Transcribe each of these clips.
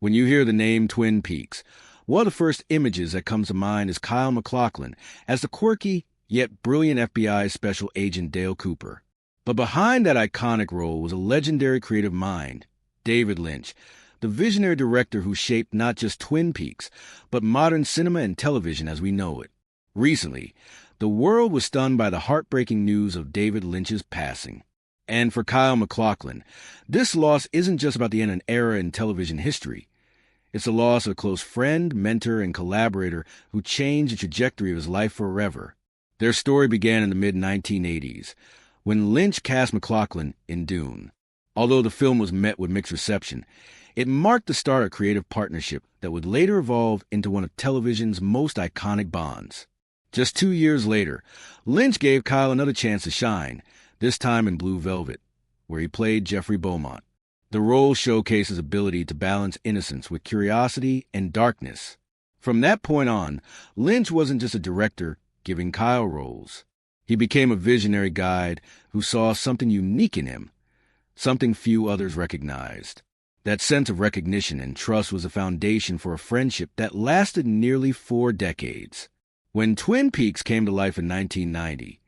When you hear the name Twin Peaks, one of the first images that comes to mind is Kyle MacLachlan as the quirky yet brilliant FBI Special Agent Dale Cooper. But behind that iconic role was a legendary creative mind, David Lynch, the visionary director who shaped not just Twin Peaks, but modern cinema and television as we know it. Recently, the world was stunned by the heartbreaking news of David Lynch's passing. And for Kyle MacLachlan, this loss isn't just about the end of an era in television history. It's the loss of a close friend, mentor, and collaborator who changed the trajectory of his life forever. Their story began in the mid-1980s, when Lynch cast MacLachlan in Dune. Although the film was met with mixed reception, it marked the start of a creative partnership that would later evolve into one of television's most iconic bonds. Just 2 years later, Lynch gave Kyle another chance to shine, this time in Blue Velvet, where he played Jeffrey Beaumont. The role showcased his ability to balance innocence with curiosity and darkness. From that point on, Lynch wasn't just a director giving Kyle roles. He became a visionary guide who saw something unique in him, something few others recognized. That sense of recognition and trust was the foundation for a friendship that lasted nearly 4 decades. When Twin Peaks came to life in 1990,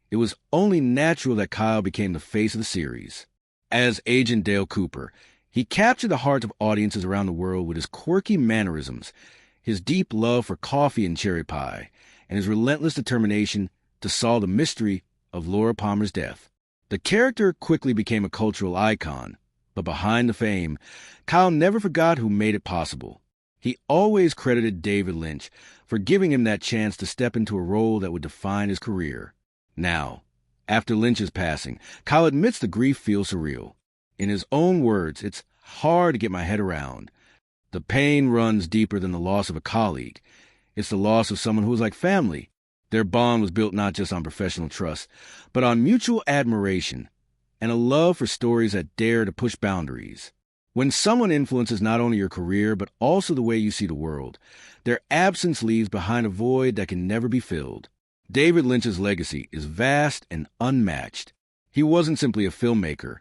it was only natural that Kyle became the face of the series. As Agent Dale Cooper, he captured the hearts of audiences around the world with his quirky mannerisms, his deep love for coffee and cherry pie, and his relentless determination to solve the mystery of Laura Palmer's death. The character quickly became a cultural icon, but behind the fame, Kyle never forgot who made it possible. He always credited David Lynch for giving him that chance to step into a role that would define his career. Now, after Lynch's passing, Kyle admits the grief feels surreal. In his own words, it's hard to get my head around. The pain runs deeper than the loss of a colleague. It's the loss of someone who was like family. Their bond was built not just on professional trust, but on mutual admiration and a love for stories that dare to push boundaries. When someone influences not only your career, but also the way you see the world, their absence leaves behind a void that can never be filled. David Lynch's legacy is vast and unmatched. He wasn't simply a filmmaker.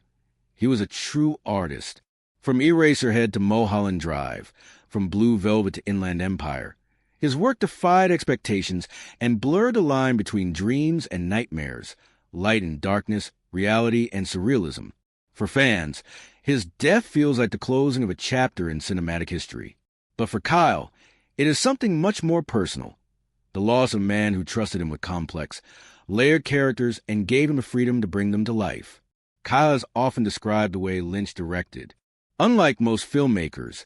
He was a true artist. From Eraserhead to Mulholland Drive, from Blue Velvet to Inland Empire, his work defied expectations and blurred the line between dreams and nightmares, light and darkness, reality and surrealism. For fans, his death feels like the closing of a chapter in cinematic history. But for Kyle, it is something much more personal. The loss of a man who trusted him with complex, layered characters and gave him the freedom to bring them to life. Kyle has often described the way Lynch directed. Unlike most filmmakers,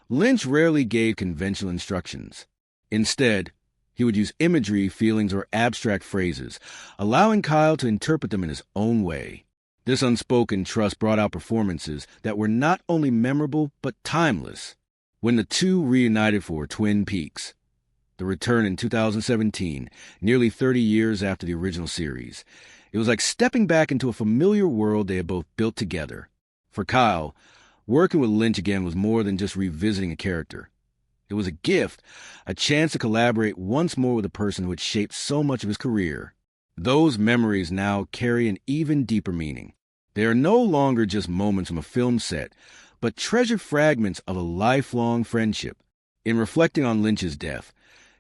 Lynch rarely gave conventional instructions. Instead, he would use imagery, feelings, or abstract phrases, allowing Kyle to interpret them in his own way. This unspoken trust brought out performances that were not only memorable, but timeless. When the two reunited for Twin Peaks, the return in 2017, nearly 30 years after the original series, it was like stepping back into a familiar world they had both built together. For Kyle, working with Lynch again was more than just revisiting a character. It was a gift, a chance to collaborate once more with a person who had shaped so much of his career. Those memories now carry an even deeper meaning. They are no longer just moments from a film set, but treasured fragments of a lifelong friendship. In reflecting on Lynch's death,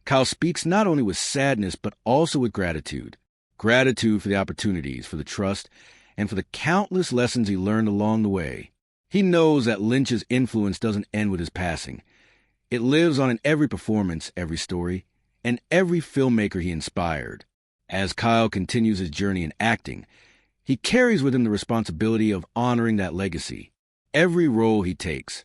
Kyle speaks not only with sadness, but also with gratitude. Gratitude for the opportunities, for the trust, and for the countless lessons he learned along the way. He knows that Lynch's influence doesn't end with his passing. It lives on in every performance, every story, and every filmmaker he inspired. As Kyle continues his journey in acting, he carries with him the responsibility of honoring that legacy. Every role he takes,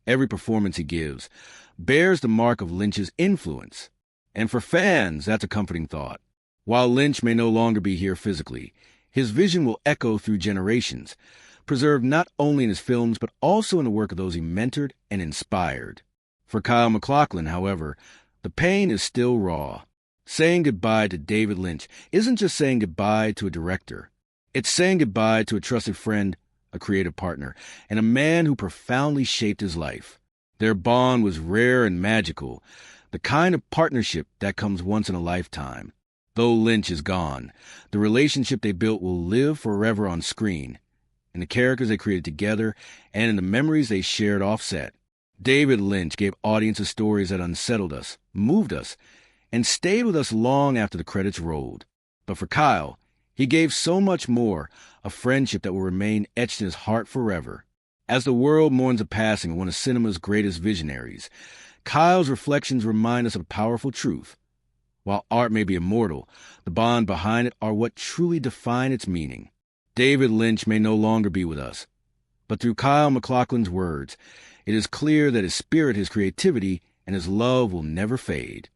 every performance he gives, bears the mark of Lynch's influence. And for fans, that's a comforting thought. While Lynch may no longer be here physically, his vision will echo through generations, preserved not only in his films, but also in the work of those he mentored and inspired. For Kyle MacLachlan, however, the pain is still raw. Saying goodbye to David Lynch isn't just saying goodbye to a director. It's saying goodbye to a trusted friend, a creative partner, and a man who profoundly shaped his life. Their bond was rare and magical, the kind of partnership that comes once in a lifetime. Though Lynch is gone, the relationship they built will live forever on screen, in the characters they created together, and in the memories they shared off-set. David Lynch gave audiences stories that unsettled us, moved us, and stayed with us long after the credits rolled. But for Kyle, he gave so much more, a friendship that will remain etched in his heart forever. As the world mourns the passing of one of cinema's greatest visionaries, Kyle's reflections remind us of a powerful truth. While art may be immortal, the bond behind it are what truly define its meaning. David Lynch may no longer be with us, but through Kyle MacLachlan's words, it is clear that his spirit, his creativity, and his love will never fade.